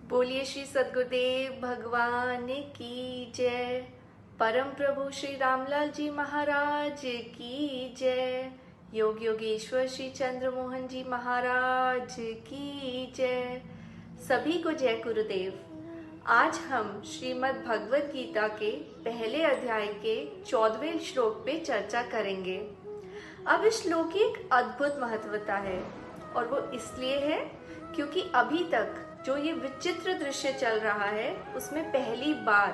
बोलिए श्री सद्गुरुदेव भगवान की जय। परम प्रभु श्री रामलाल जी महाराज की जय। योग योगेश्वर श्री चंद्र मोहन जी महाराज की जय। सभी को जय गुरुदेव। आज हम श्रीमद् भगवत गीता के पहले अध्याय के 14वें श्लोक पे चर्चा करेंगे। अब इस श्लोक की एक अद्भुत महत्वता है और वो इसलिए है क्योंकि अभी तक जो ये विचित्र दृश्य चल रहा है उसमें पहली बार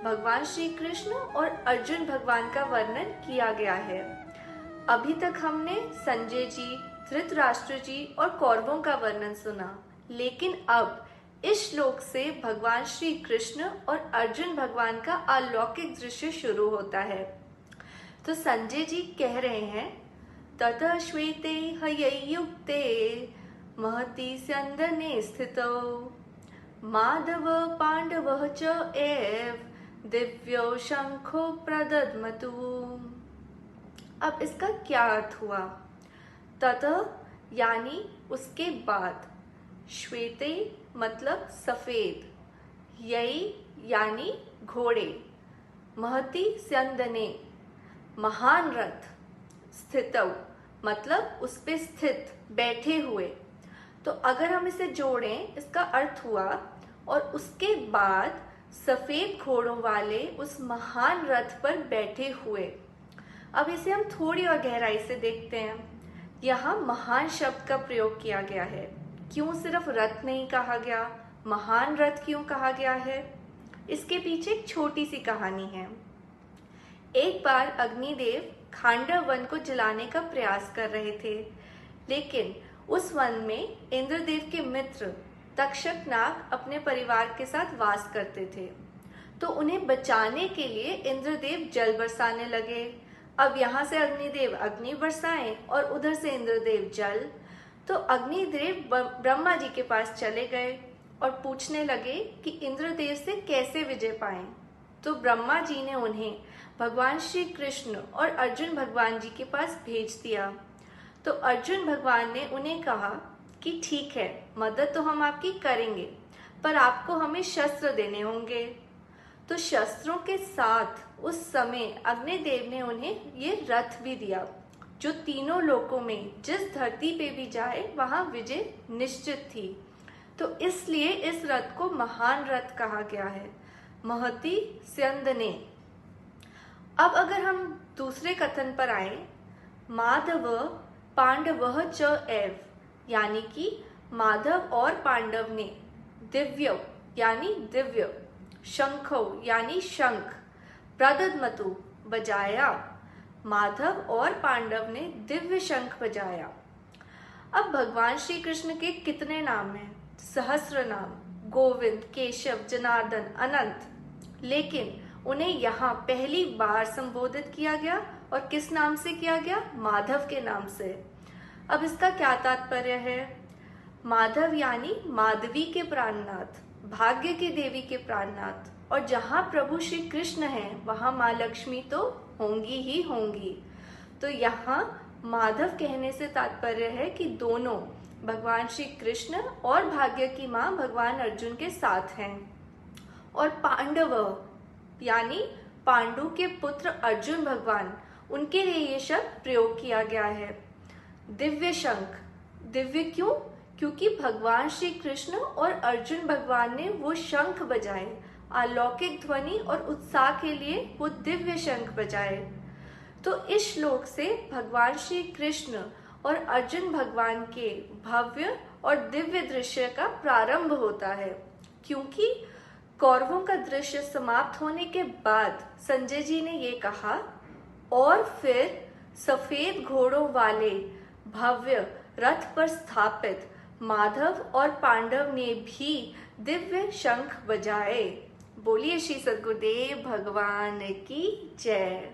भगवान श्री कृष्ण और अर्जुन भगवान का वर्णन किया गया है। अभी तक हमने संजय जी, धृतराष्ट्र जी और कौरवों का वर्णन सुना, लेकिन अब इस श्लोक से भगवान श्री कृष्ण और अर्जुन भगवान का अलौकिक दृश्य शुरू होता है। तो संजय जी कह रहे हैं, ततः श्वेते हययुक्ते महती स्यन्दने स्थितौ माधव पांडवः च एव दिव्यो शंखो प्रदद्मतु। अब इसका क्या अर्थ हुआ? ततः यानी उसके बाद, श्वेते मतलब सफेद, यई यानी घोड़े, महती स्यन्दने महान रथ, स्थितौ मतलब उस पे स्थित बैठे हुए। तो अगर हम इसे जोड़ें, इसका अर्थ हुआ और उसके बाद सफेद घोड़ों वाले उस महान रथ पर बैठे हुए। अब इसे हम थोड़ी और गहराई से देखते हैं। यहाँ महान शब्द का प्रयोग किया गया है। क्यों सिर्फ रथ नहीं कहा गया, महान रथ क्यों कहा गया है? इसके पीछे एक छोटी सी कहानी है। एक बार अग्निदेव खांडव वन को जलाने का प्रयास कर रहे थे, लेकिन उस वन में इंद्रदेव के मित्र तक्षक नाग अपने परिवार के साथ वास करते थे। तो उन्हें बचाने के लिए इंद्रदेव जल बरसाने लगे। अब यहाँ से अग्निदेव अग्नि बरसाएं और उधर से इंद्रदेव जल। तो अग्निदेव ब्रह्मा जी के पास चले गए और पूछने लगे कि इंद्रदेव से कैसे विजय पाएं। तो ब्रह्मा जी ने उन्हें भगवान श्री कृष्ण और अर्जुन भगवान जी के पास भेज दिया। तो अर्जुन भगवान ने उन्हें कहा कि ठीक है, मदद तो हम आपकी करेंगे, पर आपको हमें शस्त्र देने होंगे। तो शस्त्रों के साथ उस समय अग्निदेव ने उन्हें ये रथ भी दिया, जो तीनों लोकों में जिस धरती पे भी जाए वहां विजय निश्चित थी। तो इसलिए इस रथ को महान रथ कहा गया है, महती स्यन्दने। अब अगर हम दूसरे कथन पर आए, माधव पांडवः च एव, यानी कि माधव और पांडव ने दिव्य यानी दिव्य, शंखो यानी शंख, प्रदद्मतु बजाया, माधव और पांडव ने दिव्य शंख बजाया। अब भगवान श्री कृष्ण के कितने नाम हैं? सहस्र नाम, गोविंद, केशव, जनार्दन, अनंत, लेकिन उन्हें यहाँ पहली बार संबोधित किया गया और किस नाम से किया गया? माधव के नाम से। अब इसका क्या तात्पर्य है? माधव यानी माधवी के प्राणनाथ, भाग्य की देवी के प्राणनाथ, और जहाँ प्रभु श्री कृष्ण हैं वहाँ माँ लक्ष्मी तो होंगी ही होंगी। तो यहाँ माधव कहने से तात्पर्य है कि दोनों भगवान श्री कृष्ण और भाग्य की माँ भगवान अर्जुन के साथ हैं। और पांडव यानी पांडु के पुत्र अर्जुन भगवान, उनके लिए ये शब्द प्रयोग किया गया है। दिव्य शंख, दिव्य क्यों? क्योंकि भगवान श्री कृष्ण और अर्जुन भगवान ने वो शंख बजाए, अलौकिक ध्वनि और उत्साह के लिए वो दिव्य शंख बजाए। तो इस श्लोक से भगवान श्री कृष्ण और अर्जुन भगवान के भव्य और दिव्य दृश्य का प्रारंभ होता है। क्योंकि कौरवों का दृश्य समाप्त होने के बाद संजय जी ने ये कहा, और फिर सफेद घोड़ों वाले भव्य रथ पर स्थापित माधव और पांडव ने भी दिव्य शंख बजाए। बोलिए श्री सद्गुरुदेव भगवान की जय।